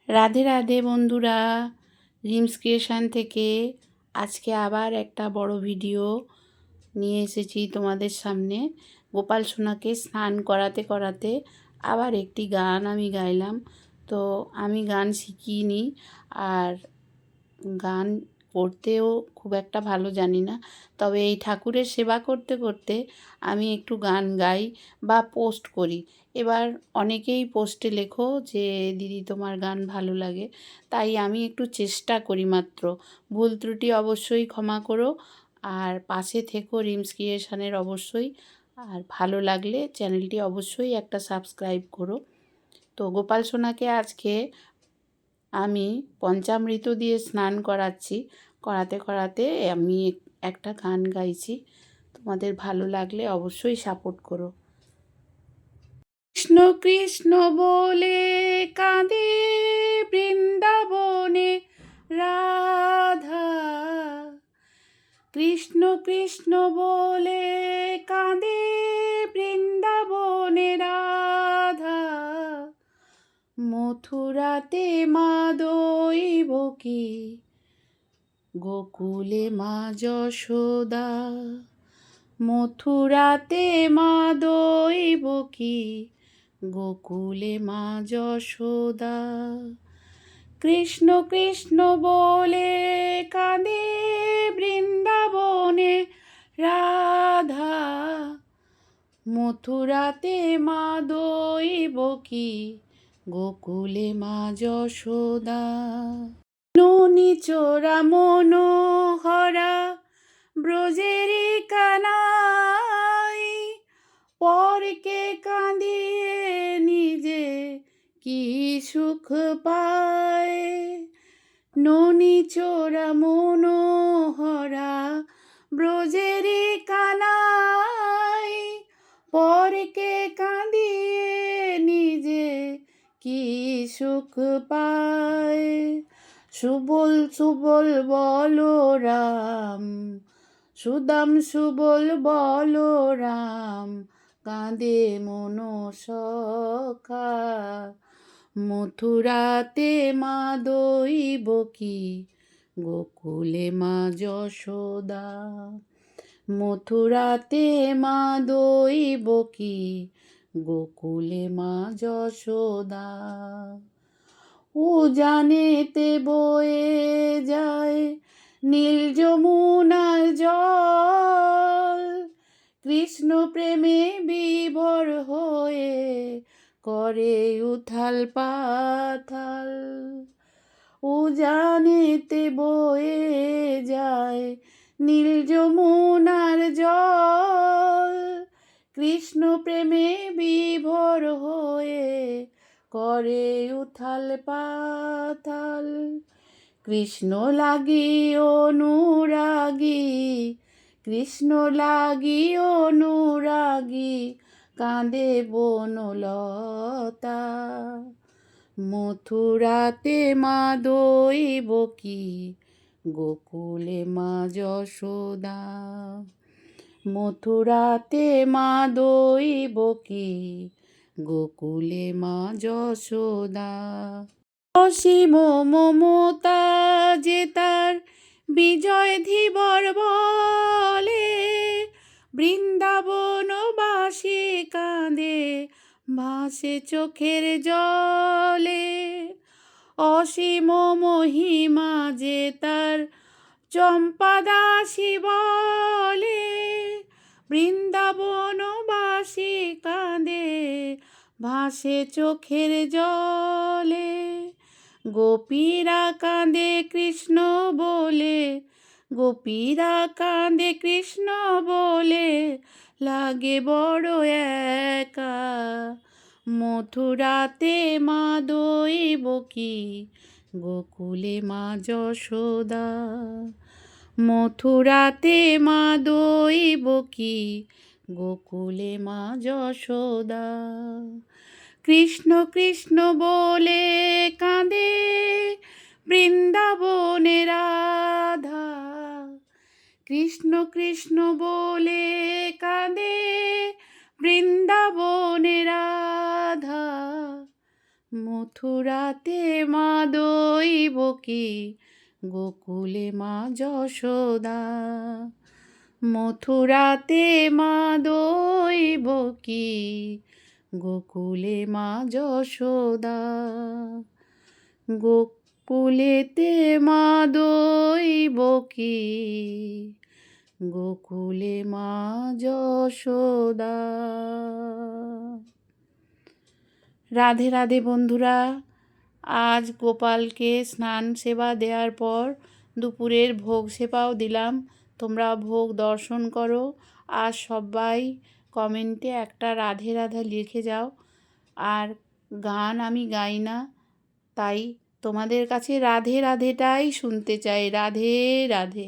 রাধে রাধে বন্ধুরা, rims creation থেকে আজকে আবার একটা বড় ভিডিও নিয়ে এসেছি তোমাদের সামনে। গোপাল সোনাকে স্নান করাতে করাতে আবার একটি গান আমি গাইলাম। তো আমি গান শিখিনি, আর গান করতেও খুব একটা ভালো জানি না। তবে এই ঠাকুরের সেবা করতে করতে আমি একটু গান গাই বা পোস্ট করি। এবার অনেকেই পোস্টে লেখো যে দিদি তোমার গান ভালো লাগে, তাই আমি একটু চেষ্টা করি মাত্র। ভুল ত্রুটি অবশ্যই ক্ষমা করো, আর পাশে থেকো রিমস ক্রিয়েশনের অবশ্যই। আর ভালো লাগলে চ্যানেলটি অবশ্যই একটা সাবস্ক্রাইব করো। তো গোপাল সোনাকে আজকে আমি পঞ্চামৃত দিয়ে স্নান করাচ্ছি। করাতে করাতে আমি একটা গান গাইছি, তোমাদের ভালো লাগলে অবশ্যই সাপোর্ট করো। কৃষ্ণ কৃষ্ণ বলে কাঁদে বৃন্দাবনে রাধা, কৃষ্ণ কৃষ্ণ বলে কাঁদে বৃন্দাবনে রাধা, মথুরাতে মা দৈবকী, গোকুলে মা যশোদা। মথুরাতে মা দৈবকী, গোকুলে মা যশোদা। কৃষ্ণ কৃষ্ণ বলে কাঁদে বৃন্দাবনে রাধা, মথুরাতে মা দৈবকী, গোকুলে মা যশোদা। ননি চোরা মনোহরা ব্রজেরি কানাই, পরকে কাঁদিয়ে নিজে কি সুখ পায়। ননি চোরা মনোহরা ব্রজেরি কানাই, পরকে কাঁদিয়ে নিজে কি সুখ পায়। সুবল সুবল বলরাম, সুদাম সুবল বলরাম, কাঁদে মনো সখা, মথুরাতে মা দৈবকী, গোকুলে মা যশোদা। মথুরাতে মা দৈবকী, গোকুলে মা যশোদা। ও জানেতে বয়ে যায় নীল যমুনার জল, কৃষ্ণ প্রেমে বিভোর হয়ে করে উথাল পাথাল। ও জানেতে বয়ে যায় নীল যমুনার জল, কৃষ্ণ প্রেমে বিভোর হয়ে করে উথাল পাথাল। কৃষ্ণ লাগি অনুরাগী, কৃষ্ণ লাগি অনুরাগী, কাঁদে বনলতা। মথুরাতে মা দৈবকী, গোকুলে মা যশোদা। মথুরাতে মা দৈবকী, গোকুলে মা যশোদা। অসীম মমতা যে তার বিজয় ধীবর বলে, বৃন্দাবনবাসী কাঁদে ভাসে চোখের জলে। অসীম মহিমা যে তার চম্পাদাসী বলে, বৃন্দাবনবাসী কাঁদে ভাসে চোখের জলে। গোপীরা কাঁদে কৃষ্ণ বলে, গোপীরা কাঁদে কৃষ্ণ বলে, লাগে বড় একা। মথুরাতে মা দৈবকী, গোকুলে মা যশোদা। মথুরাতে মা দৈবকী, গোকুলে মা যশোদা। কৃষ্ণ কৃষ্ণ বলে কাঁদে বৃন্দাবনে রাধা, কৃষ্ণ কৃষ্ণ বলে কাঁদে বৃন্দাবনে রাধা, মথুরাতে মা দইব কি, গোকুলে মা যশোদা। মথুরাতে মা দইব কি, গোকুলে মা যশোদা। গোকুলেতে মা দইব কি, গোকুলে মা যশোদা। রাধে রাধে বন্ধুরা, আজ গোপালকে স্নান সেবা দেওয়ার পর দুপুরের ভোগ সেবাও দিলাম। তোমরা ভোগ দর্শন করো আর সবাই কমেন্টে একটা রাধে রাধে লিখে যাও। আর গান আমি গাই না, তাই তোমাদের কাছে রাধে রাধেটাই শুনতে চাই। রাধে রাধে।